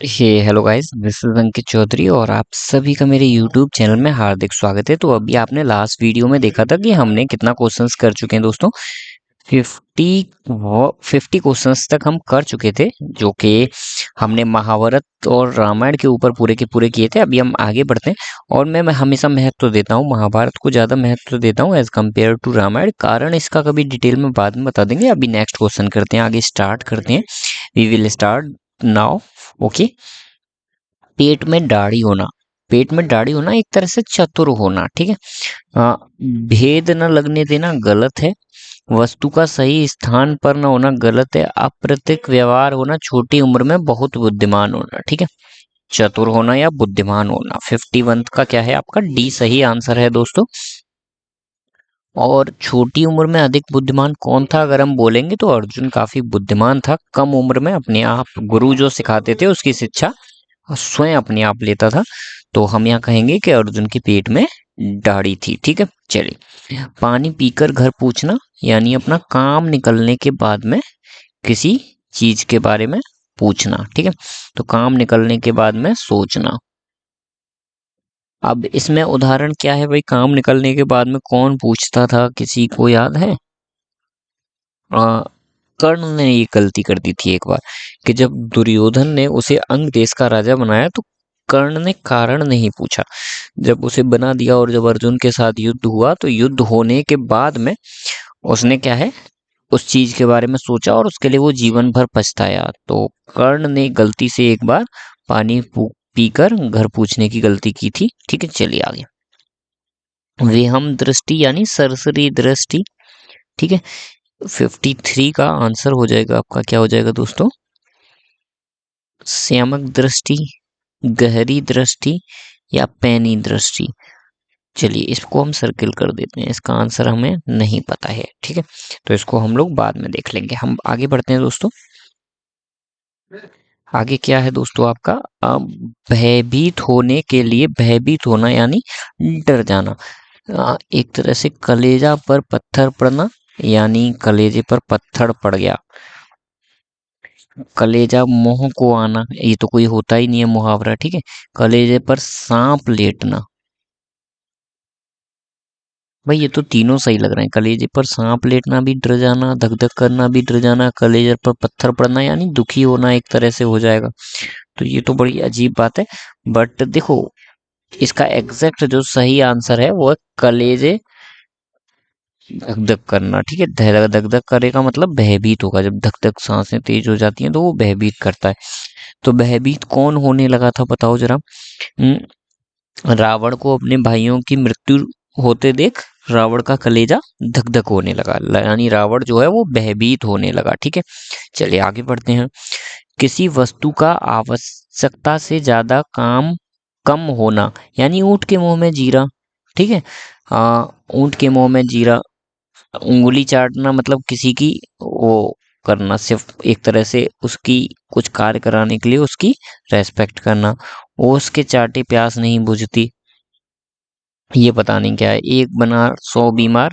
Hello guys, this is अंकित चौधरी और आप सभी का मेरे यूट्यूब चैनल में हार्दिक स्वागत है। तो अभी आपने लास्ट वीडियो में देखा था कि हमने कितना क्वेश्चंस कर चुके हैं दोस्तों। 50 क्वेश्चंस तक हम कर चुके थे, जो कि हमने महाभारत और रामायण के ऊपर पूरे के पूरे किए थे। अभी हम आगे बढ़ते हैं और मैं हमेशा महत्व देता हूँ, महाभारत को ज़्यादा महत्व देता हूँ एज कम्पेयर टू रामायण। कारण इसका कभी डिटेल में बाद में बता देंगे। अभी नेक्स्ट क्वेश्चन करते हैं, आगे स्टार्ट करते हैं। We will start now. Okay. पेट में दाढ़ी होना। पेट में दाढ़ी होना एक तरह से चतुर होना, ठीक है। आ, भेद न लगने देना गलत है। वस्तु का सही स्थान पर न होना गलत है। अप्रत्यक्ष व्यवहार होना, छोटी उम्र में बहुत बुद्धिमान होना, ठीक है। चतुर होना या बुद्धिमान होना, 51 का क्या है आपका डी सही आंसर है दोस्तों। और छोटी उम्र में अधिक बुद्धिमान कौन था अगर हम बोलेंगे तो अर्जुन काफी बुद्धिमान था। कम उम्र में अपने आप गुरु जो सिखाते थे उसकी शिक्षा स्वयं अपने आप लेता था। तो हम यहाँ कहेंगे कि अर्जुन के पेट में दाढ़ी थी, ठीक है। चलिए, पानी पीकर घर पूछना यानी अपना काम निकलने के बाद में किसी चीज के बारे में पूछना, ठीक है। तो काम निकलने के बाद में सोचना। अब इसमें उदाहरण क्या है भाई, काम निकलने के बाद में कौन पूछता था, किसी को याद है? आ, कर्ण ने ये गलती कर दी थी एक बार कि जब दुर्योधन ने उसे अंग देश का राजा बनाया तो कर्ण ने कारण नहीं पूछा। जब उसे बना दिया और जब अर्जुन के साथ युद्ध हुआ तो युद्ध होने के बाद में उसने क्या है, उस चीज के बारे में सोचा और उसके लिए वो जीवन भर पछताया। तो कर्ण ने गलती से एक बार पानी पीकर घर पूछने की गलती की थी, ठीक है। चलिए आगे। विहम दृष्टि यानी सरसरी दृष्टि, ठीक है। 53 का आंसर हो जाएगा आपका, क्या हो जाएगा दोस्तों? श्यामक दृष्टि, गहरी दृष्टि या पैनी दृष्टि। चलिए इसको हम सर्किल कर देते हैं, इसका आंसर हमें नहीं पता है, ठीक है। तो इसको हम लोग बाद में देख लेंगे। हम आगे बढ़ते हैं दोस्तों। आगे क्या है दोस्तों आपका? भयभीत होने के लिए, भयभीत होना यानी डर जाना। एक तरह से कलेजा पर पत्थर पड़ना यानी कलेजे पर पत्थर पड़ गया। कलेजा मोह को आना, ये तो कोई होता ही नहीं है मुहावरा, ठीक है। कलेजे पर सांप लेटना। भाई ये तो तीनों सही लग रहे हैं। कलेजे पर सांप लेटना भी डर जाना, धक धक करना भी डर जाना, कलेजे पर पत्थर पड़ना यानी दुखी होना एक तरह से हो जाएगा। तो ये तो बड़ी अजीब बात है। बट देखो, इसका एग्जैक्ट जो सही आंसर है वो है कलेजे धक धक करना, ठीक है। धक धक करेगा मतलब भयभीत होगा। जब धक धक सांसें तेज हो जाती हैं तो वो भयभीत करता है। तो भयभीत कौन होने लगा था बताओ जरा? रावण को अपने भाइयों की मृत्यु होते देख रावण का कलेजा धक धक होने लगा, यानी रावण जो है वो भयभीत होने लगा, ठीक है। चलिए आगे बढ़ते हैं। किसी वस्तु का आवश्यकता से ज्यादा काम कम होना यानी ऊंट के मुंह में जीरा, ठीक है। ऊंट के मुंह में जीरा, उंगली चाटना मतलब किसी की वो करना, सिर्फ एक तरह से उसकी कुछ कार्य कराने के लिए उसकी रेस्पेक्ट करना। ओस के चाटे प्यास नहीं बुझती, ये पता नहीं क्या है। एक बना 100 बीमार,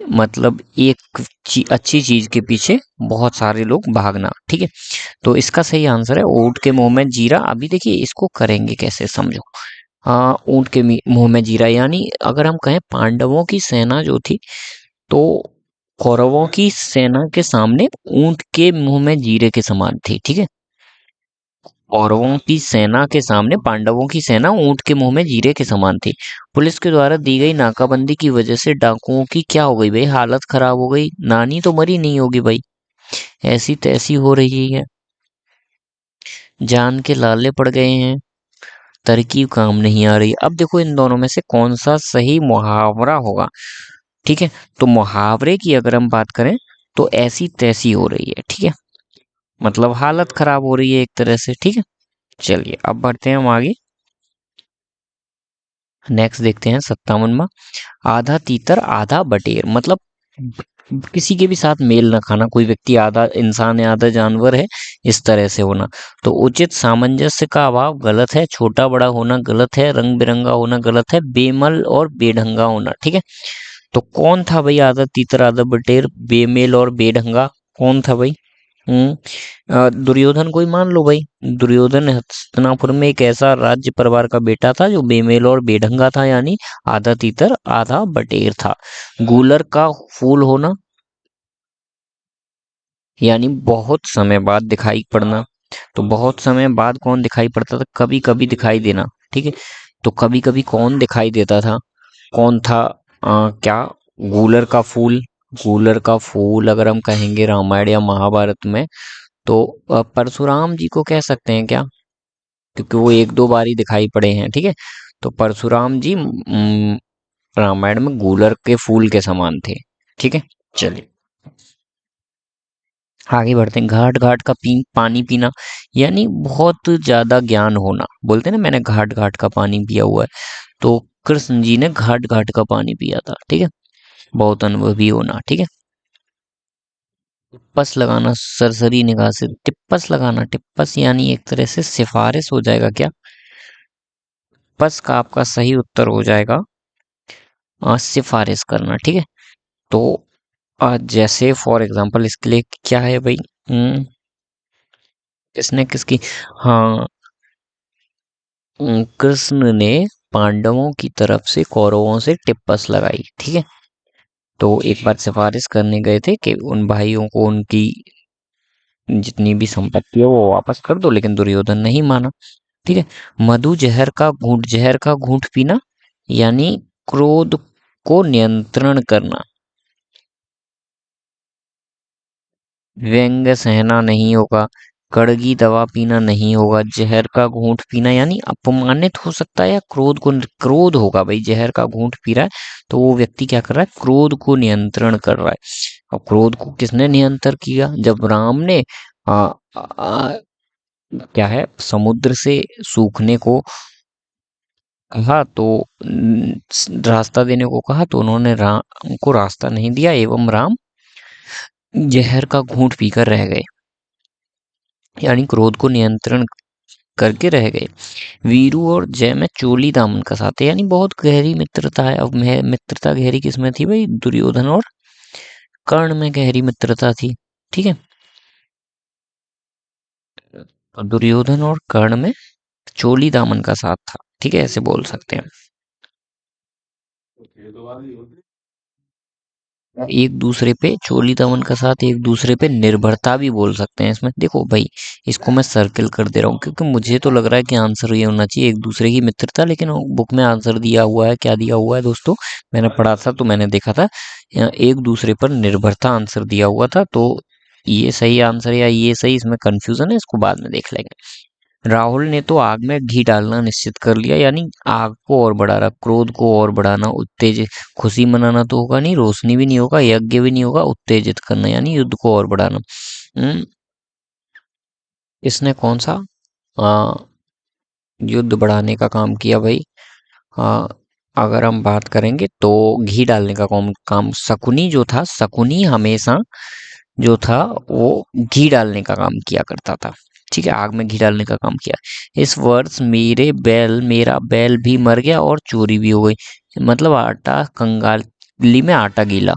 मतलब एक अच्छी चीज के पीछे बहुत सारे लोग भागना, ठीक है। तो इसका सही आंसर है ऊंट के मुंह में जीरा। अभी देखिए इसको करेंगे कैसे, समझो। ऊंट के मुंह में जीरा यानी अगर हम कहें पांडवों की सेना जो थी, तो कौरवों की सेना के सामने ऊंट के मुंह में जीरे के समान थी, ठीक है। कौरवों की सेना के सामने पांडवों की सेना ऊंट के मुंह में जीरे के समान थी। पुलिस के द्वारा दी गई नाकाबंदी की वजह से डाकुओं की क्या हो गई भाई, हालत खराब हो गई। नानी तो मरी नहीं होगी भाई, ऐसी तैसी हो रही है। जान के लाले पड़ गए हैं, तरकीब काम नहीं आ रही। अब देखो इन दोनों में से कौन सा सही मुहावरा होगा, ठीक है। तो मुहावरे की अगर हम बात करें तो ऐसी तैसी हो रही है, ठीक है। मतलब हालत खराब हो रही है एक तरह से, ठीक है। चलिए अब बढ़ते हैं हम आगे। नेक्स्ट देखते हैं 57वां। आधा तीतर आधा बटेर मतलब किसी के भी साथ मेल न खाना। कोई व्यक्ति आधा इंसान है आधा जानवर है, इस तरह से होना। तो उचित सामंजस्य का अभाव गलत है। छोटा बड़ा होना गलत है। रंग बिरंगा होना गलत है। बेमल और बेढंगा होना, ठीक है। तो कौन था भाई आधा तीतर आधा बटेर, बेमेल और बेढंगा? कौन था भाई? दुर्योधन को ही मान लो भाई। दुर्योधन हस्तिनापुर में एक ऐसा राज्य परिवार का बेटा था जो बेमेल और बेढंगा था, यानी आधा तीतर आधा बटेर था। गूलर का फूल होना, यानी बहुत समय बाद दिखाई पड़ना। तो बहुत समय बाद कौन दिखाई पड़ता था? कभी कभी दिखाई देना। ठीक है, तो कभी कभी कौन दिखाई देता था? कौन था? क्या? गूलर का फूल। गूलर का फूल अगर हम कहेंगे रामायण या महाभारत में, तो परशुराम जी को कह सकते हैं क्या? क्योंकि वो एक दो बार ही दिखाई पड़े हैं। ठीक है, तो परशुराम जी रामायण में गूलर के फूल के समान थे। ठीक है, चलिए आगे बढ़ते हैं। घाट घाट का पानी पीना, यानी बहुत ज्यादा ज्ञान होना। बोलते हैं ना, मैंने घाट घाट का पानी पिया हुआ है। तो कृष्ण जी ने घाट घाट का पानी पिया था। ठीक है, बहुत अनुभवी होना। ठीक है, टिप्पस लगाना, सरसरी निगाह से टिप्पस लगाना। टिप्पस यानी एक तरह से सिफारिश हो जाएगा क्या? पस का आपका सही उत्तर हो जाएगा सिफारिश करना। ठीक है, तो जैसे फॉर एग्जांपल इसके लिए क्या है भाई? किसने किसकी? हाँ, कृष्ण ने पांडवों की तरफ से कौरवों से टिप्पस लगाई। ठीक है, तो एक बार सिफारिश करने गए थे कि उन भाइयों को उनकी जितनी भी संपत्ति है वो वापस कर दो, लेकिन दुर्योधन नहीं माना। ठीक है, मधु जहर का घूंट पीना, यानी क्रोध को नियंत्रण करना। व्यंग सहना नहीं होगा, कड़गी दवा पीना नहीं होगा, जहर का घूंट पीना यानी अपमानित हो सकता है, या क्रोध होगा भाई। जहर का घूंट पी रहा है तो वो व्यक्ति क्या कर रहा है? क्रोध को नियंत्रण कर रहा है। और क्रोध को किसने नियंत्रण किया? जब राम ने आ, आ, क्या है, समुद्र से सूखने को कहा, तो रास्ता देने को कहा, तो उन्होंने राम को रास्ता नहीं दिया एवं राम जहर का घूंट पीकर रह गए, यानी क्रोध को नियंत्रण करके रह गए। वीरू और जय में चोली दामन कसाते, यानी बहुत गहरी मित्रता है। अब मित्रता गहरी किसमें थी भाई? दुर्योधन और कर्ण में गहरी मित्रता थी। ठीक है, तो दुर्योधन और कर्ण में चोली दामन का साथ था। ठीक है, ऐसे बोल सकते हैं। एक दूसरे पे चोली दामन का साथ, एक दूसरे पे निर्भरता भी बोल सकते हैं इसमें। देखो भाई, इसको मैं सर्किल कर दे रहा हूँ क्योंकि मुझे तो लग रहा है कि आंसर ये होना चाहिए, एक दूसरे की मित्रता। लेकिन बुक में आंसर दिया हुआ है, क्या दिया हुआ है दोस्तों? मैंने पढ़ा था तो मैंने देखा था, एक दूसरे पर निर्भरता आंसर दिया हुआ था। तो ये सही आंसर या ये सही, इसमें कंफ्यूजन है, इसको बाद में देख लेंगे। राहुल ने तो आग में घी डालना निश्चित कर लिया, यानी आग को और बढ़ा रहा, क्रोध को और बढ़ाना, उत्तेजित। खुशी मनाना तो होगा नहीं, रोशनी भी नहीं होगा, यज्ञ भी नहीं होगा, उत्तेजित करना यानी युद्ध को और बढ़ाना। हम्म, इसने कौन सा आ, युद्ध बढ़ाने का काम किया भाई? आ, अगर हम बात करेंगे तो घी डालने का काम शकुनी जो था, शकुनी हमेशा जो था वो घी डालने का काम किया करता था। ठीक है, आग में घी डालने का काम किया। इस वर्ष मेरा बैल भी मर गया और चोरी भी हो गई। मतलब आटा कंगाली में आटा गीला।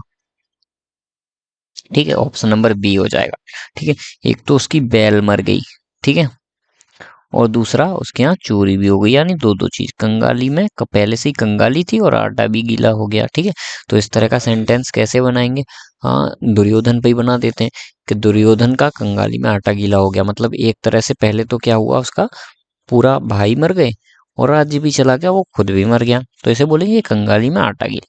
ठीक है, ऑप्शन नंबर बी हो जाएगा। ठीक है, एक तो उसकी बैल मर गई, ठीक है, और दूसरा उसके यहाँ चोरी भी हो गई, यानी दो दो चीज। कंगाली में पहले से ही कंगाली थी और आटा भी गीला हो गया। ठीक है, तो इस तरह का सेंटेंस कैसे बनाएंगे? हाँ, दुर्योधन पे ही बना देते हैं कि दुर्योधन का कंगाली में आटा गीला हो गया। मतलब एक तरह से पहले तो क्या हुआ, उसका पूरा भाई मर गए और राज्य भी चला गया, वो खुद भी मर गया। तो इसे बोलेंगे कंगाली में आटा गीला।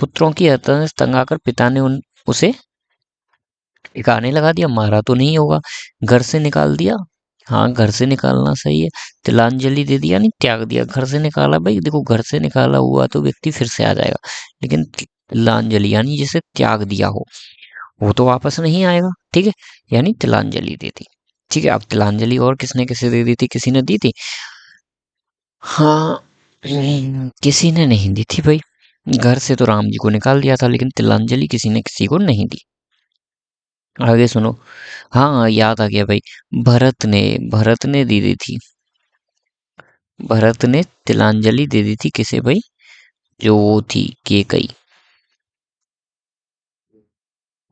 पुत्रों की हत्या से तंग आकर पिता ने उसे ठिकाने लगा दिया। मारा तो नहीं होगा, घर से निकाल दिया। हाँ, घर से निकालना सही है। तिलांजलि दे दिया, नहीं त्याग दिया। घर से निकाला भाई, देखो घर से निकाला हुआ तो व्यक्ति फिर से आ जाएगा, लेकिन तिलांजलि यानी जिसे त्याग दिया हो वो तो वापस नहीं आएगा। ठीक है, यानी तिलांजलि दे दी। ठीक है, अब तिलांजलि और किसने किसे दे दी थी? किसी ने दी थी? हाँ, किसी ने नहीं दी थी भाई। घर से तो राम जी को निकाल दिया था, लेकिन तिलांजलि किसी ने किसी को नहीं दी। आगे सुनो। हाँ, याद आ गया भाई। भरत ने दी दी थी। भरत ने तिलांजलि दे दी थी किसे भाई? जो वो थी केकई।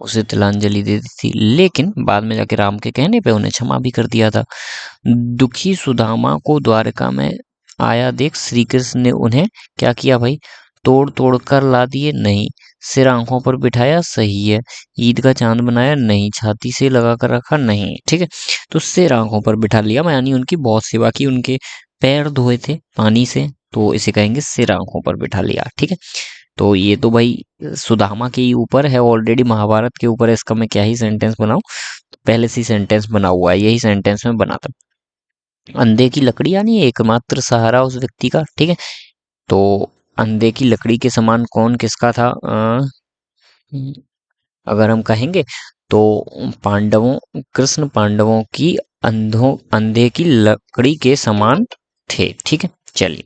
उसे तिलांजलि दे दी थी, लेकिन बाद में जाके राम के कहने पे उन्हें क्षमा भी कर दिया था। दुखी सुदामा को द्वारका में आया देख श्री कृष्ण ने उन्हें क्या किया भाई, तोड़ तोड़ कर ला दिए नहीं, सिर आंखों पर बिठाया सही है, ईद का चांद बनाया नहीं, छाती से लगा कर रखा नहीं, ठीक है। तो सिर आंखों पर बिठा लिया, यानी उनकी बहुत सेवा की, उनके पैर धोए थे पानी से, तो इसे कहेंगे सिर आंखों पर बिठा लिया, ठीक है। तो ये तो भाई सुदामा के ही ऊपर है, ऑलरेडी महाभारत के ऊपर है, इसका मैं क्या ही सेंटेंस बनाऊं, पहले से ही सेंटेंस बना हुआ है, यही सेंटेंस में बनाता। अंधे की लकड़ी यानी एकमात्र सहारा उस व्यक्ति का, ठीक है। तो अंधे की लकड़ी के समान कौन किसका था, अगर हम कहेंगे तो पांडवों, कृष्ण पांडवों की अंधे की लकड़ी के समान थे, ठीक है। चलिए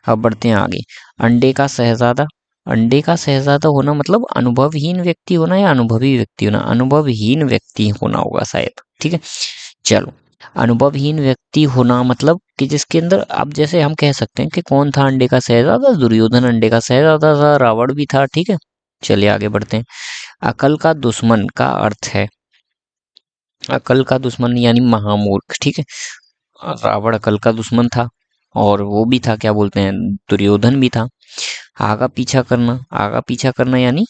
अब बढ़ते हैं आगे। अंडे का शहजादा, अंडे का शहजादा होना मतलब अनुभवहीन व्यक्ति होना या अनुभवी व्यक्ति होना, अनुभवहीन व्यक्ति होना होगा शायद, ठीक है। चलो, अनुभवहीन व्यक्ति होना मतलब कि जिसके अंदर, अब जैसे हम कह सकते हैं कि कौन था अंडे का शहजादा, दुर्योधन अंडे का शहजादा था, रावण भी था, ठीक है। चलिए आगे बढ़ते हैं। अकल का दुश्मन का अर्थ है, अकल का दुश्मन यानी महामूर्ख, ठीक है। रावण अकल का दुश्मन था, और वो भी था, क्या बोलते हैं, दुर्योधन भी था। आगा पीछा करना, आगा पीछा करना यानी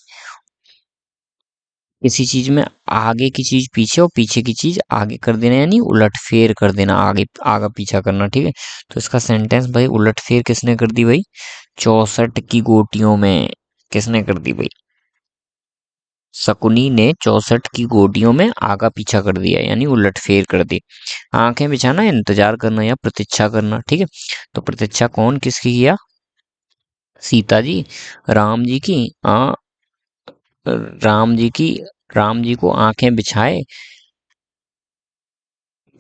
किसी चीज में आगे की चीज पीछे और पीछे की चीज आगे कर देना, यानी उलटफेर कर देना, आगे आगा पीछा करना, ठीक है। तो इसका सेंटेंस भाई, उलटफेर किसने कर दी भाई, 64 की गोटियों में किसने कर दी भाई, शकुनी ने 64 की गोटियों में आगा पीछा कर दिया, यानी उलटफेर कर दी। आंखें बिछाना, इंतजार करना या प्रतीक्षा करना, ठीक है। तो प्रतीक्षा कौन किसकी किया, सीता जी राम जी की, राम जी की, राम जी को आंखें बिछाए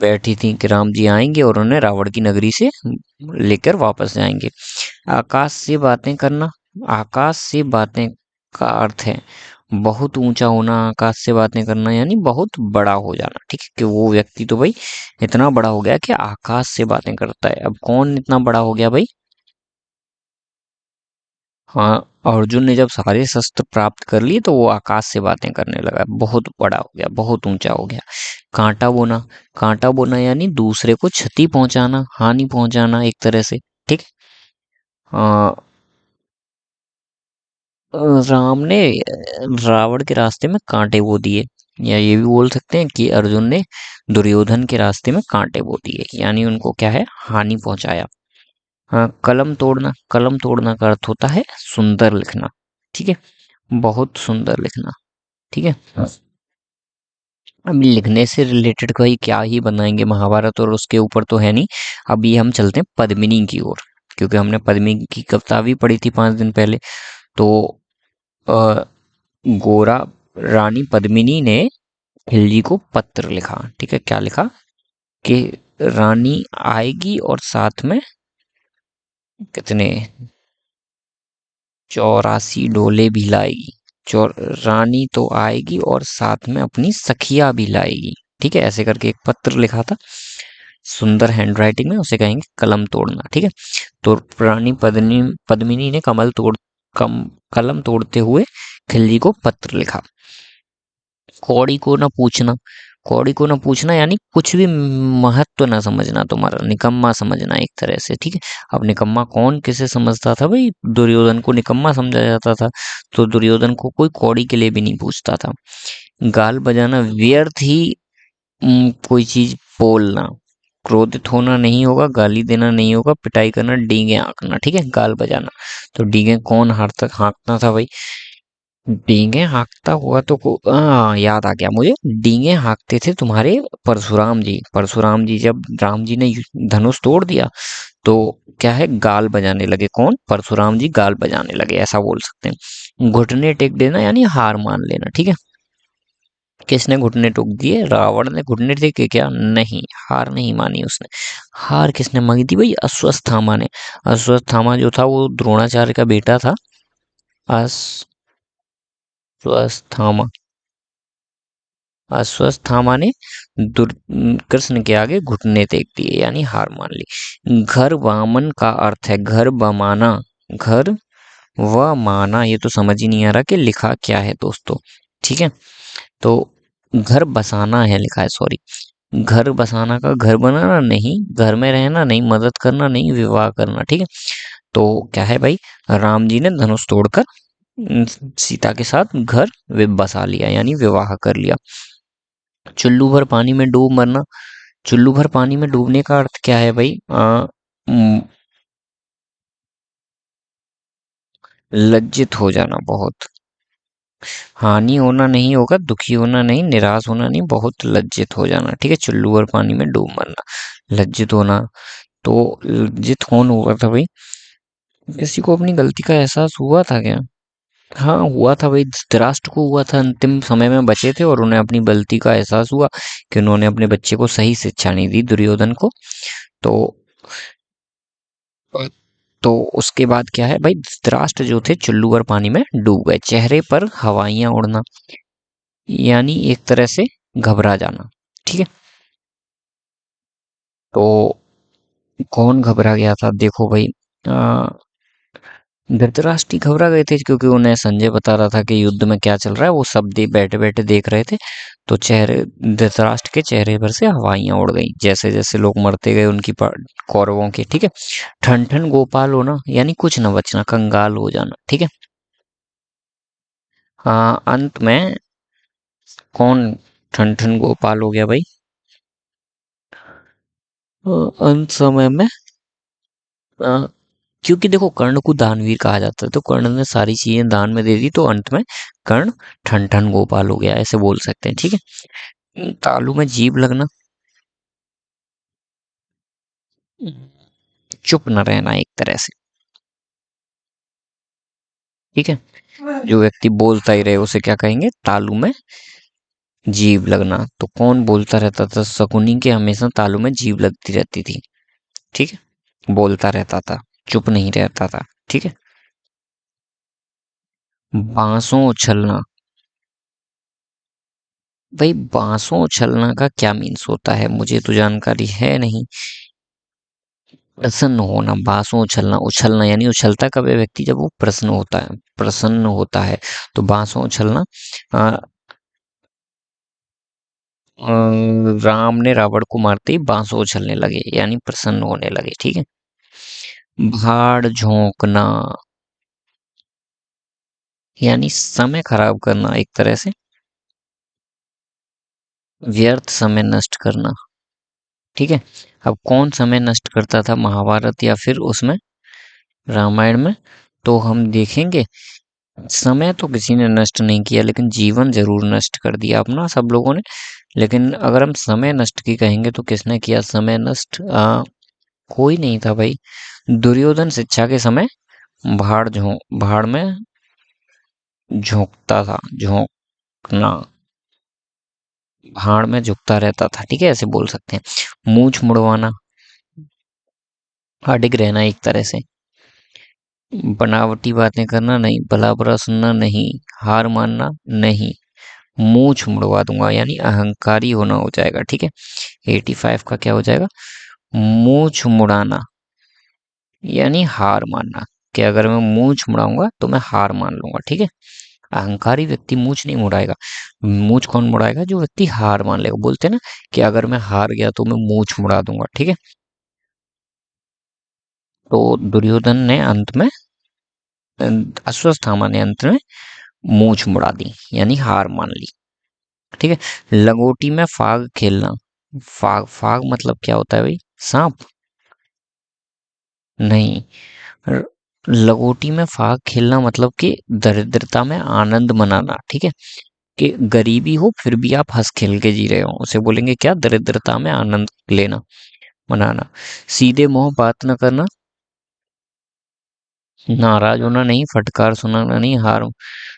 बैठी थी कि राम जी आएंगे और उन्हें रावण की नगरी से लेकर वापस जाएंगे। आकाश से बातें करना, आकाश से बातें का अर्थ है बहुत ऊंचा होना, आकाश से बातें करना यानी बहुत बड़ा हो जाना, ठीक है। कि वो व्यक्ति तो भाई इतना बड़ा हो गया कि आकाश से बातें करता है। अब कौन इतना बड़ा हो गया भाई, हाँ, अर्जुन ने जब सारे शस्त्र प्राप्त कर लिए तो वो आकाश से बातें करने लगा, बहुत बड़ा हो गया, बहुत ऊंचा हो गया। कांटा बोना, कांटा बोना यानी दूसरे को क्षति पहुंचाना, हानि पहुंचाना एक तरह से, ठीक। अ, राम ने रावण के रास्ते में कांटे बो दिए, या ये भी बोल सकते हैं कि अर्जुन ने दुर्योधन के रास्ते में कांटे बो दिए, यानी उनको क्या है, हानि पहुंचाया। हाँ, कलम तोड़ना, कलम तोड़ना का अर्थ होता है सुंदर लिखना, ठीक है, बहुत सुंदर लिखना, ठीक है। अब लिखने से रिलेटेड कोई क्या ही बनाएंगे महाभारत, और उसके ऊपर तो है नहीं। अभी हम चलते हैं पद्मिनी की ओर, क्योंकि हमने पद्मिनी की कविता भी पढ़ी थी 5 दिन पहले। तो अ, गोरा रानी पद्मिनी ने खिलजी को पत्र लिखा, ठीक है। क्या लिखा कि रानी आएगी और साथ में कितने, 84 डोले भी लाएगी, चौर रानी तो आएगी और साथ में अपनी सखिया भी लाएगी, ठीक है। ऐसे करके एक पत्र लिखा था सुंदर हैंडराइटिंग में, उसे कहेंगे कलम तोड़ना, ठीक है। तो रानी पद्मिनी ने कलम तोड़ते हुए खिलजी को पत्र लिखा। कौड़ी को न पूछना, कौड़ी को न पूछना यानी कुछ भी महत्व न समझना तुम्हारा, निकम्मा समझना एक तरह से, ठीक है। अब निकम्मा कौन किसे समझता था भाई, दुर्योधन को निकम्मा समझा जाता था, तो दुर्योधन को कोई कौड़ी के लिए भी नहीं पूछता था। गाल बजाना व्यर्थ ही कोई चीज बोलना, क्रोधित होना नहीं होगा, गाली देना नहीं होगा, पिटाई करना, डींगे हाँकना, ठीक है। गाल बजाना, तो डींगे कौन हाँकता था भाई, डींगे हाँकता हुआ तो याद आ गया मुझे, डींगे हाँकते थे तुम्हारे परशुराम जी। परशुराम जी जब राम जी ने धनुष तोड़ दिया तो क्या है, गाल बजाने लगे, कौन, परशुराम जी गाल बजाने लगे, ऐसा बोल सकते हैं। घुटने टेक देना यानी हार मान लेना, ठीक है। किसने घुटने टेक दिए, रावण ने घुटने टेके क्या, नहीं, हार नहीं मानी उसने। हार किसने मांगी थी भाई, अश्वत्थामा ने। अश्वत्थामा जो था वो द्रोणाचार्य का बेटा था। अश्वत्थामा, अश्वत्थामा ने कृष्ण के आगे घुटने टेक दिए यानी हार मान ली। घर वामन का अर्थ है घर बमाना, घर व माना, ये तो समझ ही नहीं आ रहा कि लिखा क्या है दोस्तों, ठीक है। तो घर बसाना है लिखा है, सॉरी, घर बसाना का घर बनाना नहीं, घर में रहना नहीं, मदद करना नहीं, विवाह करना, ठीक है। तो क्या है भाई, राम जी ने धनुष तोड़कर सीता के साथ घर बसा लिया यानी विवाह कर लिया। चुल्लू भर पानी में डूब मरना, चुल्लू भर पानी में डूबने का अर्थ क्या है भाई, लज्जित हो जाना बहुत, हानि होना नहीं होगा, दुखी होना नहीं, निराश होना नहीं, बहुत लज्जित हो जाना, ठीक है। चुल्लू भर पानी में डूब मरना, लज्जित होना। तो लज्जित कौन हुआ था भाई, किसी को अपनी गलती का एहसास हुआ था क्या? हाँ हुआ था भाई, धृतराष्ट्र को हुआ था, अंतिम समय में बचे थे और उन्हें अपनी गलती का एहसास हुआ कि उन्होंने अपने बच्चे को सही शिक्षा नहीं दी, दुर्योधन को। तो तो उसके बाद क्या है भाई, धृतराष्ट्र जो थे चुल्लू भर पानी में डूब गए। चेहरे पर हवाइयां उड़ना, यानी एक तरह से घबरा जाना, ठीक है। तो कौन घबरा गया था, देखो भाई, आ, धृतराष्ट्र ही घबरा गए थे क्योंकि उन्हें संजय बता रहा था कि युद्ध में क्या चल रहा है, वो सब बैठे बैठे देख रहे थे। तो चेहरे, धृतराष्ट्र के चेहरे पर से हवाइयां उड़ गई जैसे जैसे लोग मरते गए उनकी कौरवों के, ठीक है। ठन ठन गोपाल होना, यानी कुछ न बचना, कंगाल हो जाना, ठीक है। अंत में कौन ठन ठन गोपाल हो गया भाई, अंत समय में, अ, क्योंकि देखो कर्ण को दानवीर कहा जाता है, तो कर्ण ने सारी चीजें दान में दे दी, तो अंत में कर्ण ठन ठन गोपाल हो गया, ऐसे बोल सकते हैं, ठीक है। तालू में जीभ लगना, चुप न रहना एक तरह से, ठीक है। जो व्यक्ति बोलता ही रहे उसे क्या कहेंगे, तालू में जीभ लगना। तो कौन बोलता रहता था, शकुनी के हमेशा तालू में जीभ लगती रहती थी, ठीक है, बोलता रहता था, चुप नहीं रहता था, ठीक है। बांसों उछलना, भाई बांसों उछलना का क्या मीन्स होता है, मुझे तो जानकारी है नहीं। प्रसन्न होना, बांसों उछलना, उछलना यानी उछलता कब है व्यक्ति, जब वो प्रसन्न होता है, प्रसन्न होता है। तो बांसों उछलना, अ, राम ने रावण को मारते ही बांसुर उछलने लगे यानी प्रसन्न होने लगे, ठीक है। भाड़ झोंकना, यानी समय खराब करना एक तरह से, व्यर्थ समय नष्ट करना, ठीक है। अब कौन समय नष्ट करता था, महाभारत या फिर उसमें रामायण में, तो हम देखेंगे समय तो किसी ने नष्ट नहीं किया, लेकिन जीवन जरूर नष्ट कर दिया अपना सब लोगों ने। लेकिन अगर हम समय नष्ट की कहेंगे तो किसने किया समय नष्ट, कोई नहीं था भाई। दुर्योधन शिक्षा के समय भाड़ में झोंकता था, झोंकना, भाड़ में झुकता रहता था, ठीक है, ऐसे बोल सकते हैं। मूंछ मुड़वाना, अडिग रहना एक तरह से, बनावटी बातें करना नहीं, भला बुरा सुनना नहीं, हार मानना नहीं, मूंछ मुड़वा दूंगा यानी अहंकारी होना हो जाएगा, ठीक है। 85 का क्या हो जाएगा, मूंछ मुड़ाना, यानी हार मानना, कि अगर मैं मूंछ मुड़ाऊंगा तो मैं हार मान लूंगा, ठीक है। अहंकारी व्यक्ति मूंछ नहीं मुड़ाएगा, मूंछ कौन मुड़ाएगा, जो व्यक्ति हार मान लेगा, बोलते हैं ना कि अगर मैं हार गया तो मैं मूंछ मुड़ा दूंगा, ठीक है। तो दुर्योधन ने अंत में, अश्वत्थामा ने अंत में मूंछ मुड़ा दी यानी हार मान ली, ठीक है। लंगोटी में फाग खेलना, फाग फाग मतलब क्या होता है भाई, सांप नहीं, र- लंगोटी में फाग खेलना मतलब कि दरिद्रता में आनंद मनाना, ठीक है। कि गरीबी हो फिर भी आप हंस खेल के जी रहे हो, उसे बोलेंगे क्या, दरिद्रता में आनंद लेना, मनाना। सीधे मुंह बात न करना, नाराज होना नहीं, फटकार सुनाना नहीं, हार,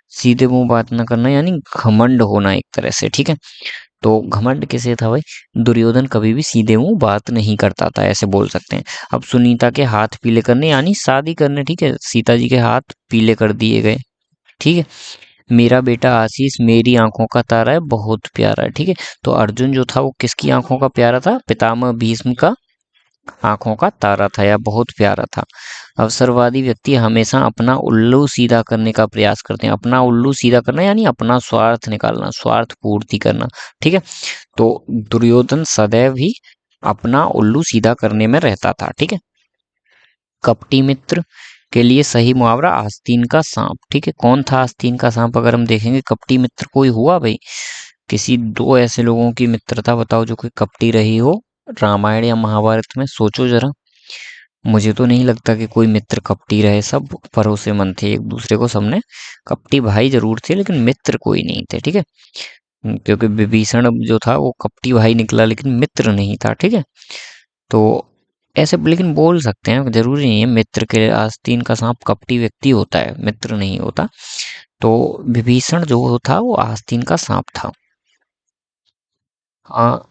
सीधे मुंह बात न करना यानी घमंड होना एक तरह से, ठीक है। तो घमंड किसे था भाई, दुर्योधन कभी भी सीधे मुंह बात नहीं करता था, ऐसे बोल सकते हैं। अब सुनीता के हाथ पीले करने यानी शादी करने, ठीक है, सीता जी के हाथ पीले कर दिए गए, ठीक है। मेरा बेटा आशीष मेरी आंखों का तारा है, बहुत प्यारा है, ठीक है। तो अर्जुन जो था वो किसकी आंखों का प्यारा था, पितामह भीष्म का आंखों का तारा था या बहुत प्यारा था। अवसरवादी व्यक्ति हमेशा अपना उल्लू सीधा करने का प्रयास करते हैं। अपना उल्लू सीधा करना यानी अपना स्वार्थ निकालना, स्वार्थ पूर्ति करना। ठीक है, तो दुर्योधन सदैव ही अपना उल्लू सीधा करने में रहता था। ठीक है, कपटी मित्र के लिए सही मुहावरा आस्तीन का सांप। ठीक है, कौन था आस्तीन का सांप? अगर हम देखेंगे कपटी मित्र कोई हुआ भाई, किसी दो ऐसे लोगों की मित्रता बताओ जो कोई कपटी रही हो रामायण या महाभारत में। सोचो जरा, मुझे तो नहीं लगता कि कोई मित्र कपटी रहे, सब भरोसेमंद थे एक दूसरे को, सबने कपटी भाई जरूर थे लेकिन मित्र कोई नहीं थे। ठीक है, क्योंकि विभीषण जो था वो कपटी भाई निकला लेकिन मित्र नहीं था। ठीक है, तो ऐसे लेकिन बोल सकते हैं, जरूरी नहीं है मित्र के आस्तीन का सांप कपटी व्यक्ति होता है, मित्र नहीं होता। तो विभीषण जो था वो आस्तीन का सांप था। हाँ,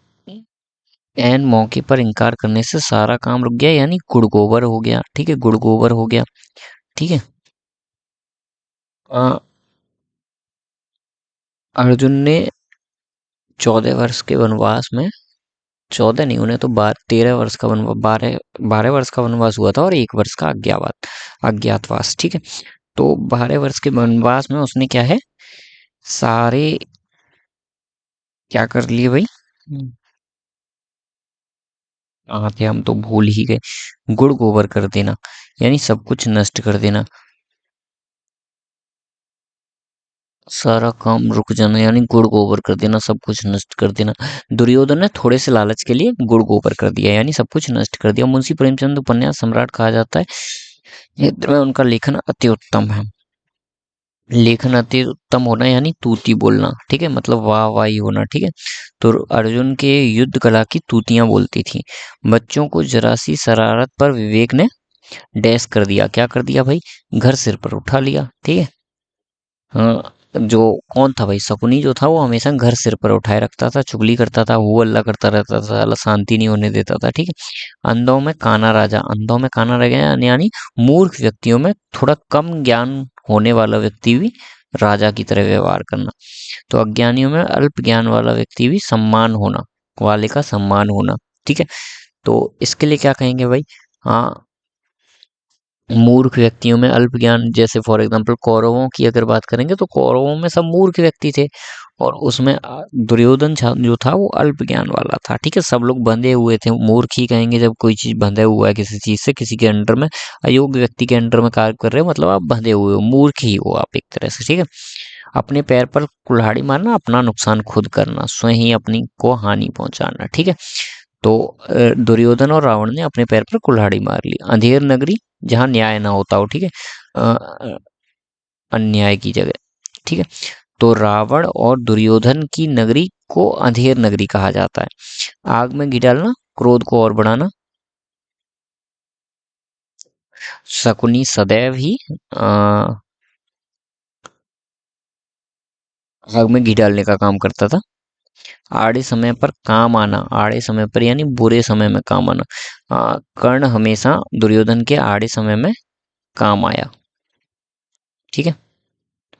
एन मौके पर इनकार करने से सारा काम रुक गया यानी गुड़ गोबर हो गया। ठीक है, गुड़ गोबर हो गया। ठीक है, अ, अर्जुन ने 14 वर्ष के वनवास में, 14 नहीं, उन्हें तो 13 वर्ष का वनवास, 12 12 वर्ष का वनवास हुआ था और 1 वर्ष का अज्ञातवास। ठीक है, तो 12 वर्ष के वनवास में उसने क्या है, सारे क्या कर लिए भाई? कहाँ थे हम, तो भूल ही गए। गुड़ गोबर कर देना यानी सब कुछ नष्ट कर देना, सारा काम रुक जाना यानी गुड़ गोबर कर देना, सब कुछ नष्ट कर देना। दुर्योधन ने थोड़े से लालच के लिए गुड़ गोबर कर दिया यानी सब कुछ नष्ट कर दिया। मुंशी प्रेमचंद उपन्यास सम्राट कहा जाता है, क्षेत्र में उनका लेखन अति उत्तम है। लेखन अति उत्तम होना यानी तूती बोलना। ठीक है, मतलब वाह वाही होना। ठीक है, तो अर्जुन के युद्ध कला की तूतियां बोलती थी। बच्चों को जरा सी शरारत पर विवेक ने डैश कर दिया, क्या कर दिया भाई? घर सिर पर उठा लिया। ठीक है, हाँ, जो कौन था भाई, शकुनी जो था वो हमेशा घर सिर पर उठाए रखता था, चुगली करता था, वो अल्लाह करता रहता था, साला शांति नहीं होने देता था। ठीक है, अंधों में काना राजा, अंधों में काना रह गया यानी मूर्ख व्यक्तियों में थोड़ा कम ज्ञान होने वाला व्यक्ति भी राजा की तरह व्यवहार करना। तो अज्ञानियों में अल्प ज्ञान वाला व्यक्ति भी सम्मान होना, वाले का सम्मान होना। ठीक है, तो इसके लिए क्या कहेंगे भाई? हाँ, मूर्ख व्यक्तियों में अल्प ज्ञान, जैसे फॉर एग्जांपल कौरवों की अगर बात करेंगे तो कौरवों में सब मूर्ख व्यक्ति थे और उसमें दुर्योधन जो था वो अल्प ज्ञान वाला था। ठीक है, सब लोग बंधे हुए थे, मूर्ख ही कहेंगे जब कोई चीज बंधे हुआ है किसी चीज से, किसी के अंडर में, अयोग्य व्यक्ति के अंडर में कार्य कर रहे हो मतलब आप बंधे हुए हो, मूर्ख ही हो आप एक तरह से। ठीक है, अपने पैर पर कुल्हाड़ी मारना, अपना नुकसान खुद करना, स्वयं ही अपनी को हानि पहुंचाना। ठीक है, तो दुर्योधन और रावण ने अपने पैर पर कुल्हाड़ी मार ली। अंधेर नगरी जहां न्याय ना होता हो। ठीक है, अ, अन्याय की जगह। ठीक है, तो रावण और दुर्योधन की नगरी को अंधेर नगरी कहा जाता है। आग में घी डालना, क्रोध को और बढ़ाना। शकुनी सदैव ही आग में घी डालने का काम करता था। आड़े समय पर काम आना, आड़े समय पर यानी बुरे समय में काम आना। कर्ण हमेशा दुर्योधन के आड़े समय में काम आया। ठीक है,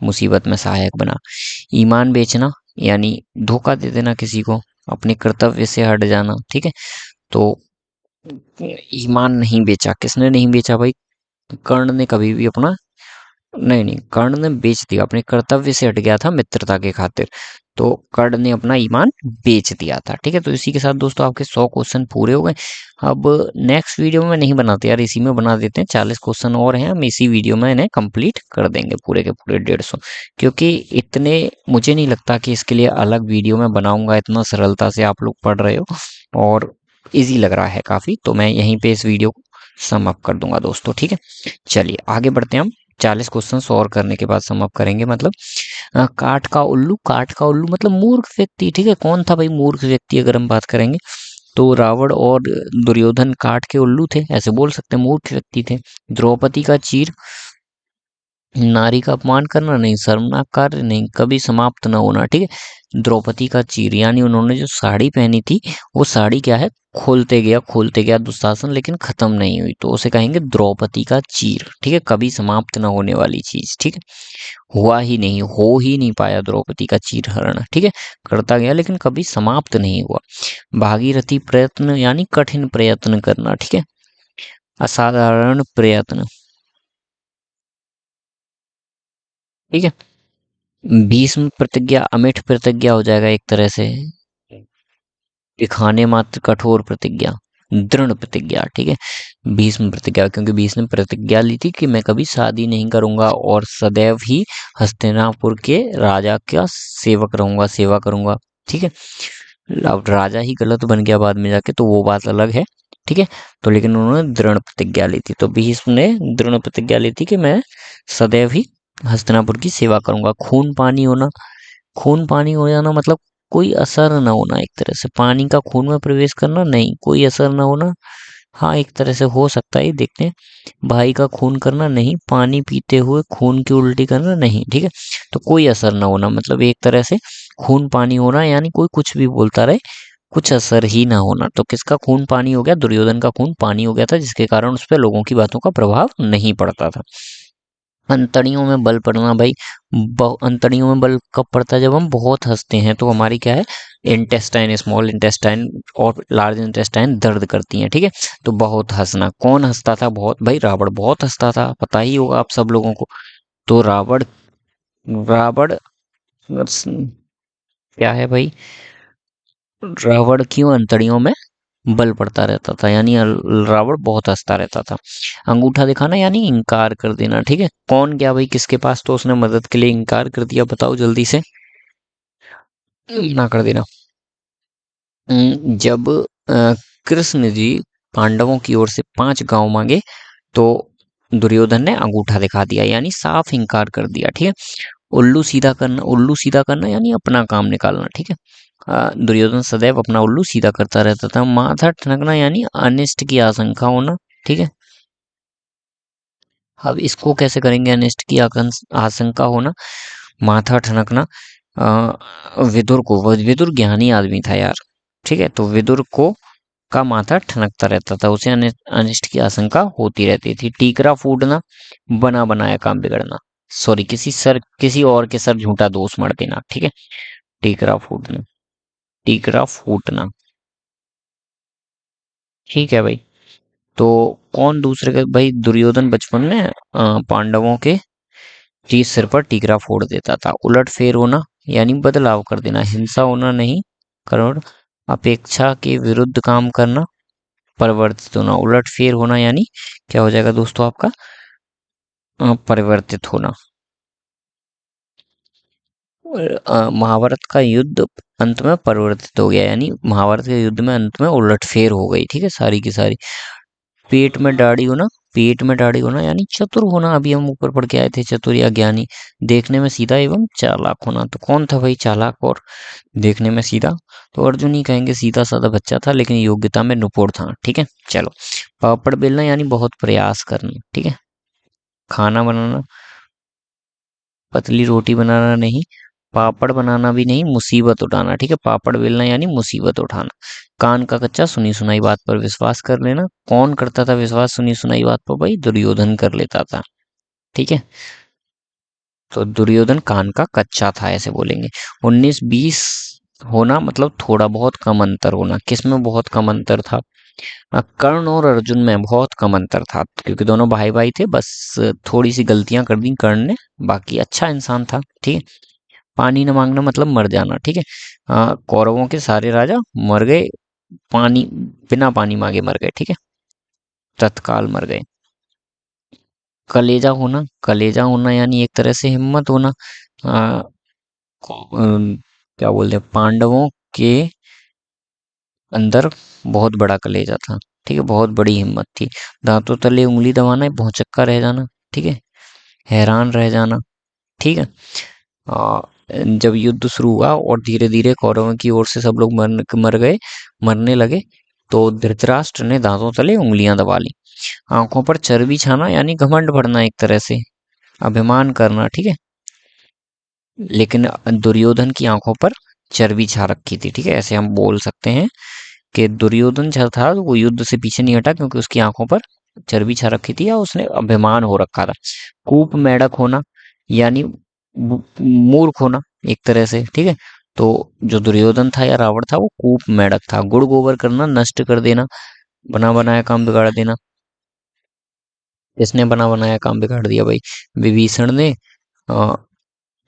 मुसीबत में सहायक बना। ईमान बेचना यानी धोखा दे देना किसी को, अपने कर्तव्य से हट जाना। ठीक है, तो ईमान नहीं बेचा, किसने नहीं बेचा भाई? कर्ण ने कभी भी अपना, नहीं नहीं, कर्ण ने बेच दिया, अपने कर्तव्य से हट गया था मित्रता के खातिर, तो कर्ण ने अपना ईमान बेच दिया था। ठीक है, तो इसी के साथ दोस्तों आपके 100 क्वेश्चन पूरे हो गए। अब नेक्स्ट वीडियो में नहीं बनाते यार, इसी में बना देते हैं, 40 क्वेश्चन और हैं, हम इसी वीडियो में इन्हें कंप्लीट कर देंगे पूरे के पूरे 150, क्योंकि इतने मुझे नहीं लगता कि इसके लिए अलग वीडियो में बनाऊंगा, इतना सरलता से आप लोग पढ़ रहे हो और इजी लग रहा है काफी, तो मैं यहीं पे इस वीडियो को सम अप कर दूंगा दोस्तों। ठीक है, चलिए आगे बढ़ते हैं हम। 40 क्वेश्चन और करने के बाद सम अप करेंगे। मतलब काठ का उल्लू, काठ का उल्लू मतलब मूर्ख व्यक्ति। ठीक है, कौन था भाई मूर्ख व्यक्ति? अगर हम बात करेंगे तो रावण और दुर्योधन काठ के उल्लू थे, ऐसे बोल सकते हैं, मूर्ख व्यक्ति थे। द्रौपदी का चीर, नारी का अपमान करना नहीं, शर्मनाक कार्य नहीं, कभी समाप्त न होना। ठीक है, द्रौपदी का चीर, यानी उन्होंने जो साड़ी पहनी थी वो साड़ी क्या है, खोलते गया दुशासन, लेकिन खत्म नहीं हुई, तो उसे कहेंगे द्रौपदी का चीर। ठीक है, कभी समाप्त न होने वाली चीज। ठीक है, हुआ ही नहीं, हो ही नहीं पाया द्रौपदी का चीर हरण। ठीक है, करता गया लेकिन कभी समाप्त नहीं हुआ। भागीरथी प्रयत्न यानी कठिन प्रयत्न करना। ठीक है, असाधारण प्रयत्न। ठीक है, भीष्म प्रतिज्ञा अमिट प्रतिज्ञा हो जाएगा एक तरह से, दिखाने मात्र कठोर प्रतिज्ञा, दृढ़ प्रतिज्ञा। ठीक है, भीष्म प्रतिज्ञा, क्योंकि भीष्म ने प्रतिज्ञा ली थी कि मैं कभी शादी नहीं करूंगा और सदैव ही हस्तिनापुर के राजा का सेवक रहूंगा, सेवा करूंगा। ठीक है, अब राजा ही गलत बन गया बाद में जाके, तो वो बात अलग है। ठीक है, तो लेकिन उन्होंने दृढ़ प्रतिज्ञा ली थी, तो भीष्म ने दृढ़ प्रतिज्ञा ली थी कि मैं सदैव ही हस्तिनापुर की सेवा करूंगा। खून पानी होना, खून पानी हो जाना मतलब कोई असर ना होना, एक तरह से पानी का खून में प्रवेश करना, नहीं कोई असर ना होना। हाँ, एक तरह से हो सकता है, देखते हैं। भाई का खून करना नहीं, पानी पीते हुए खून की उल्टी करना नहीं। ठीक है, तो कोई असर ना होना मतलब एक तरह से खून पानी होना, यानी कोई कुछ भी बोलता रहे, कुछ असर ही ना होना। तो किसका खून पानी हो गया, दुर्योधन का खून पानी हो गया था, जिसके कारण उस पर लोगों की बातों का प्रभाव नहीं पड़ता था। अंतड़ियों में बल पड़ना भाई, अंतड़ियों में बल कब पड़ता है, जब हम बहुत हंसते हैं तो हमारी क्या है, इंटेस्टाइन, स्मॉल इंटेस्टाइन और लार्ज इंटेस्टाइन दर्द करती हैं। ठीक है, तो बहुत हंसना, कौन हंसता था बहुत, भाई रावण बहुत हंसता था, पता ही होगा आप सब लोगों को। तो रावण, रावण क्या है भाई, रावण क्यों अंतड़ियों में बल पड़ता रहता था, यानी रावण बहुत हंसता रहता था। अंगूठा दिखाना यानी इनकार कर देना। ठीक है, कौन गया भाई किसके पास, तो उसने मदद के लिए इनकार कर दिया, बताओ जल्दी से, ना कर देना। जब कृष्ण जी पांडवों की ओर से 5 गांव मांगे, तो दुर्योधन ने अंगूठा दिखा दिया, यानी साफ इनकार कर दिया। ठीक है, उल्लू सीधा करना, उल्लू सीधा करना यानी अपना काम निकालना। ठीक है, दुर्योधन सदैव अपना उल्लू सीधा करता रहता था। माथा ठनकना यानी अनिष्ट की आशंका होना। ठीक है, अब इसको कैसे करेंगे, अनिष्ट की आशंका होना, माथा ठनकना। विदुर को, विदुर ज्ञानी आदमी था यार। ठीक है, तो विदुर को का माथा ठनकता रहता था, उसे अनिष्ट की आशंका होती रहती थी। टीकरा फूटना, बना बनाया काम बिगड़ना, सॉरी किसी और के सर झूठा दोष मढ़ देना। ठीक है, टीकरा फूटना, टीकरा फूटना। ठीक है भाई, तो कौन दूसरे के, भाई दुर्योधन बचपन में पांडवों के चीज सिर पर टीकरा फोड़ देता था। उलट फेर होना यानी बदलाव कर देना, हिंसा होना नहीं, करुण अपेक्षा के विरुद्ध काम करना, परिवर्तित होना। उलट फेर होना यानी क्या हो जाएगा दोस्तों आपका, परिवर्तित होना। महाभारत का युद्ध अंत में परिवर्तित हो गया, यानी महाभारत के युद्ध में अंत में उलटफेर हो गई। ठीक है, सारी की सारी। पेट में दाढ़ी होना, पेट में दाढ़ी होना यानी चतुर होना, अभी हम ऊपर पढ़ के आए थे, चतुर या ज्ञानी। देखने में सीधा एवं चालाक होना, तो कौन था भाई चालाक और देखने में सीधा, तो अर्जुन ही कहेंगे, सीधा साधा बच्चा था लेकिन योग्यता में नुपुर था। ठीक है, चलो। पापड़ बेलना यानी बहुत प्रयास करना। ठीक है, खाना बनाना, पतली रोटी बनाना नहीं, पापड़ बनाना भी नहीं, मुसीबत उठाना। ठीक है, पापड़ बेलना यानी मुसीबत उठाना। कान का कच्चा, सुनी सुनाई बात पर विश्वास कर लेना। कौन करता था विश्वास सुनी सुनाई बात पर, भाई दुर्योधन कर लेता था। ठीक है, तो दुर्योधन कान का कच्चा था, ऐसे बोलेंगे। 19-20 होना मतलब थोड़ा बहुत कम अंतर होना, किसमें बहुत कम अंतर था, कर्ण और अर्जुन में बहुत कम अंतर था, क्योंकि दोनों भाई भाई थे, बस थोड़ी सी गलतियां कर दी कर्ण ने, बाकी अच्छा इंसान था। ठीक है, पानी न मांगना मतलब मर जाना। ठीक है, कौरवों के सारे राजा मर गए, पानी बिना पानी मांगे मर गए। ठीक है, तत्काल मर गए। कलेजा होना, कलेजा होना यानी एक तरह से हिम्मत होना। आ, क्या बोलते हैं, पांडवों के अंदर बहुत बड़ा कलेजा था। ठीक है, बहुत बड़ी हिम्मत थी। दांतों तले उंगली दबाना, भौचक्का रह जाना। ठीक है, हैरान रह जाना। ठीक है, आ, जब युद्ध शुरू हुआ और धीरे धीरे कौरवों की ओर से सब लोग मर गए, मरने लगे, तो धृतराष्ट्र ने दांतों तले उंगलियां दबा ली। आंखों पर चर्बी छाना यानी घमंड बढ़ना, एक तरह से अभिमान करना। ठीक है, लेकिन दुर्योधन की आंखों पर चर्बी छा रखी थी, ठीक है। ऐसे हम बोल सकते हैं कि दुर्योधन जो था वो युद्ध से पीछे नहीं हटा क्योंकि उसकी आंखों पर चर्बी छा रखी थी या उसने अभिमान हो रखा था। कूप मेढ़क होना यानी मूर्ख होना एक तरह से, ठीक है। तो जो दुर्योधन था या रावण था वो कूप मेढ़क था। गुड़ गोबर करना, नष्ट कर देना, बना बनाया काम बिगाड़ देना। किसने बना बनाया काम बिगाड़ दिया भाई? विभीषण ने अ,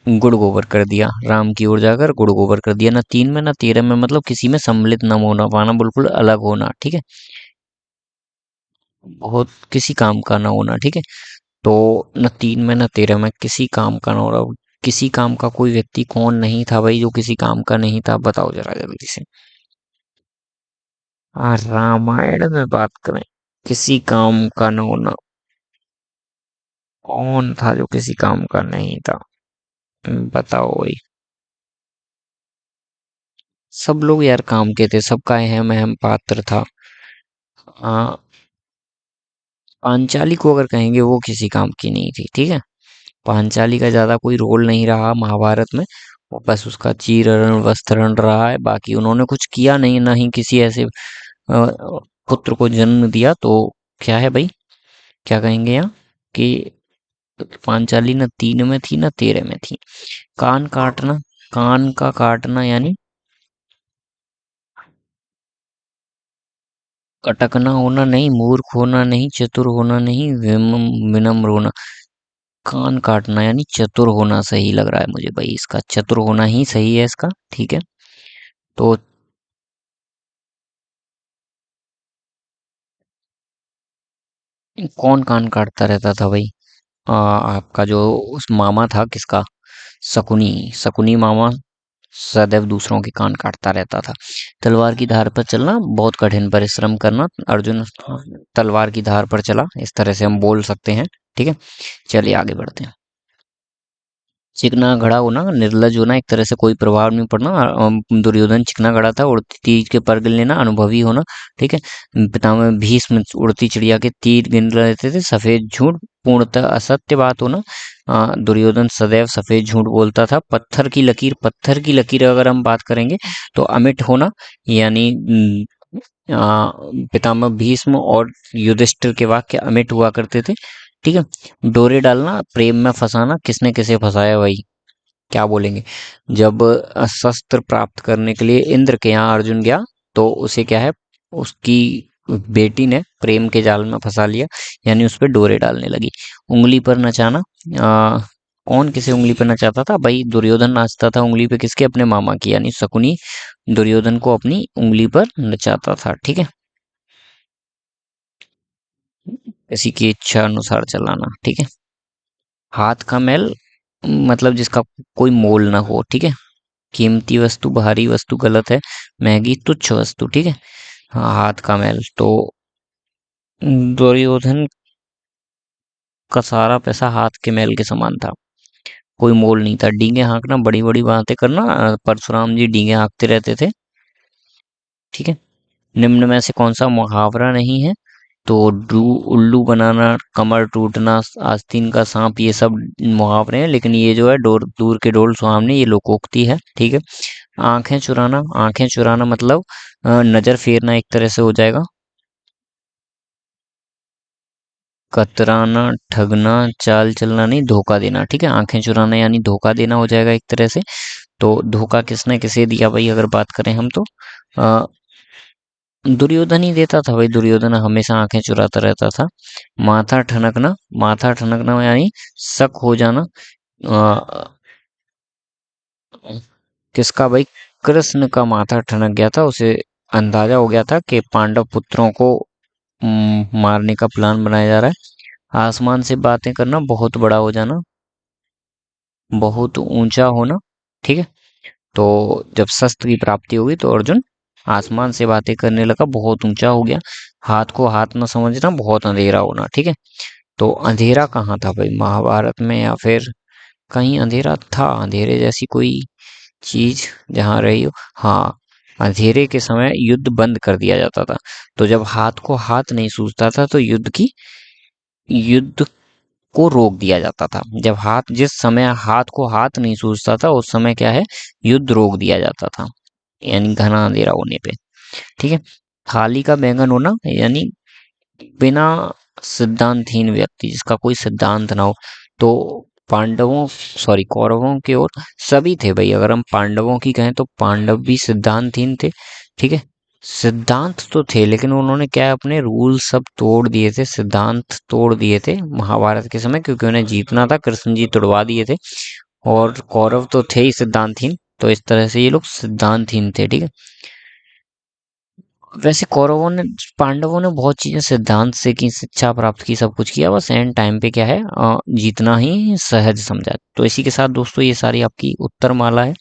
गुड़ गोबर कर दिया, राम की ओर जाकर गुड़ गोबर कर दिया। ना 3 में ना 13 में, मतलब किसी में सम्मिलित न होना पाना, बिल्कुल अलग होना, ठीक है। बहुत किसी काम का ना होना, ठीक है। तो न 3 में न 13 में किसी काम का ना होना। किसी काम का कोई व्यक्ति कौन नहीं था भाई जो किसी काम का नहीं था? बताओ जरा जल्दी से। रामायण में बात करें किसी काम का न होना, कौन था जो किसी काम का नहीं था? बताओ भाई। सब लोग यार काम के थे, सबका अहम अहम पात्र था। आ, पांचाली को अगर कहेंगे वो किसी काम की नहीं थी, ठीक है। पांचाली का ज्यादा कोई रोल नहीं रहा महाभारत में। वो बस उसका चीरहरण वस्त्रहरण रहा है, बाकी उन्होंने कुछ किया नहीं, ना ही किसी ऐसे पुत्र को जन्म दिया। तो क्या है भाई, क्या कहेंगे यहाँ कि पांचाली न 3 में थी न 13 में थी। कान काटना, कान का काटना यानी कटकना होना नहीं, मूर्ख होना नहीं, चतुर होना नहीं, विनम्र होना। कान काटना यानी चतुर होना सही लग रहा है मुझे भाई, इसका चतुर होना ही सही है इसका, ठीक है। तो कौन कान काटता रहता था भाई? आपका जो उस मामा था किसका, शकुनी। शकुनी मामा सदैव दूसरों के कान काटता रहता था। तलवार की धार पर चलना, बहुत कठिन परिश्रम करना। अर्जुन तलवार की धार पर चला, इस तरह से हम बोल सकते हैं, ठीक है। चलिए आगे बढ़ते हैं। चिकना घड़ा होना, निर्लज होना, एक तरह से कोई प्रभाव नहीं पड़ना। दुर्योधन चिकना घड़ा था, उड़ती तीर के पर गिन लेना, अनुभवी होना, ठीक है। पितामह भीष्म उड़ती चिड़िया के तीर गिन लेते थे। सफेद झूठ, पूर्णतः असत्य बात होना। दुर्योधन सदैव सफेद झूठ बोलता था। पत्थर की लकीर, पत्थर की लकीर अगर हम बात करेंगे तो अमिट होना, यानी पितामह भीष्म और युधिष्ठिर के वाक्य अमिट हुआ करते थे, ठीक है। डोरे डालना, प्रेम में फंसाना, किसने किसे फंसाया भाई? क्या बोलेंगे? जब शस्त्र प्राप्त करने के लिए इंद्र के यहाँ अर्जुन गया तो उसे क्या है, उसकी बेटी ने प्रेम के जाल में फंसा लिया, यानी उस पर डोरे डालने लगी। उंगली पर नचाना, आ, कौन किसे उंगली पर नचाता था भाई? दुर्योधन नाचता था उंगली पे किसके? अपने मामा की, यानी शकुनी दुर्योधन को अपनी उंगली पर नचाता था, ठीक है। किसी की इच्छा अनुसार चलाना, ठीक है। हाथ का मैल, मतलब जिसका कोई मोल ना हो, ठीक है। कीमती वस्तु, भारी वस्तु गलत है। महंगी तुच्छ वस्तु, ठीक है। हाँ, हाथ का मैल। तो दुर्योधन का सारा पैसा हाथ के मैल के समान था, कोई मोल नहीं था। डींगे हाँकना, बड़ी बड़ी बातें करना, परशुराम जी डींगे हाँकते रहते थे, ठीक है। निम्न में से कौन सा मुहावरा नहीं है? तो उल्लू बनाना, कमर टूटना, आस्तीन का सांप, ये सब मुहावरे हैं, लेकिन ये जो है दूर के ढोल सुहावने, ये लोकोक्ति है, ठीक है। आंखें चुराना, आंखें चुराना मतलब नजर फेरना एक तरह से हो जाएगा। कतराना, ठगना, चाल चलना नहीं, धोखा देना, ठीक है। आंखें चुराना यानी धोखा देना हो जाएगा एक तरह से। तो धोखा किसने किसे दिया भाई अगर बात करें हम तो अ, दुर्योधन ही देता था भाई। दुर्योधन हमेशा आंखें चुराता रहता था। माथा ठनकना, माथा ठनकना यानी शक हो जाना। अ, किसका भाई? कृष्ण का माथा ठनक गया था, उसे अंदाजा हो गया था कि पांडव पुत्रों को मारने का प्लान बनाया जा रहा है। आसमान से बातें करना, बहुत बड़ा हो जाना, बहुत ऊंचा होना, ठीक है। तो जब शस्त्र की प्राप्ति हुई तो अर्जुन आसमान से बातें करने लगा, बहुत ऊंचा हो गया। हाथ को हाथ न समझना, बहुत अंधेरा होना, ठीक है। तो अंधेरा कहाँ था भाई महाभारत में, या फिर कहीं अंधेरा था? अंधेरे जैसी कोई चीज जहाँ रही हो? हाँ, अंधेरे के समय युद्ध बंद कर दिया जाता था। तो जब हाथ को हाथ नहीं सूझता था तो युद्ध को रोक दिया जाता था। जब हाथ जिस समय हाथ को हाथ नहीं सूझता था उस समय क्या है, युद्ध रोक दिया जाता था, यानी घना अंधेरा होने पे। ठीक है। थाली का बैंगन होना यानी बिना सिद्धांतहीन व्यक्ति, जिसका कोई सिद्धांत ना हो। तो पांडवों सॉरी कौरवों की ओर सभी थे भाई। अगर हम पांडवों की कहें तो पांडव भी सिद्धांतहीन थे। ठीक है। सिद्धांत तो थे लेकिन उन्होंने क्या है, अपने रूल सब तोड़ दिए थे, सिद्धांत तोड़ दिए थे महाभारत के समय, क्योंकि उन्हें जीतना था। कृष्ण जी तुड़वा दिए थे। और कौरव तो थे ही सिद्धांतहीन, तो इस तरह से ये लोग सिद्धांतहीन थे। ठीक है। वैसे कौरवों ने पांडवों ने बहुत चीजें सिद्धांत से की, शिक्षा प्राप्त की, सब कुछ किया, बस एंड टाइम पे क्या है, जीतना ही सहज समझा। तो इसी के साथ दोस्तों ये सारी आपकी उत्तर माला है।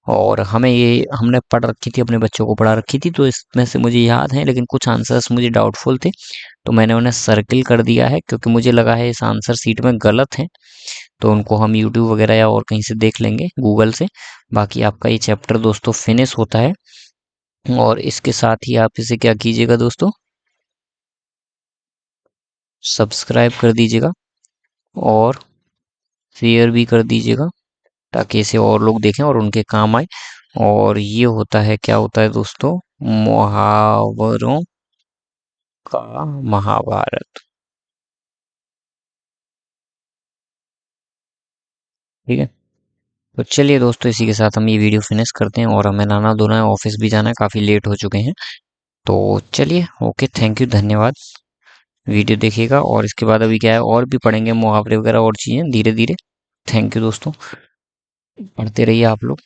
और हमें ये हमने पढ़ रखी थी, अपने बच्चों को पढ़ा रखी थी, तो इसमें से मुझे याद है, लेकिन कुछ आंसर्स मुझे डाउटफुल थे, तो मैंने उन्हें सर्किल कर दिया है, क्योंकि मुझे लगा है इस आंसर सीट में गलत है। तो उनको हम यूट्यूब वगैरह या और कहीं से देख लेंगे, गूगल से। बाकी आपका ये चैप्टर दोस्तों फिनिश होता है। और इसके साथ ही आप इसे क्या कीजिएगा दोस्तों, सब्सक्राइब कर दीजिएगा और शेयर भी कर दीजिएगा, ताकि इसे और लोग देखें और उनके काम आए। और ये होता है, क्या होता है दोस्तों, मुहावरों का महाभारत। ठीक है। तो चलिए दोस्तों, इसी के साथ हम ये वीडियो फिनिश करते हैं, और हमें नहाना धोना है, ऑफिस भी जाना है, काफ़ी लेट हो चुके हैं। तो चलिए, ओके, थैंक यू, धन्यवाद। वीडियो देखिएगा, और इसके बाद अभी क्या है, और भी पढ़ेंगे मुहावरे वगैरह और चीज़ें धीरे धीरे। थैंक यू दोस्तों, पढ़ते रहिए आप लोग।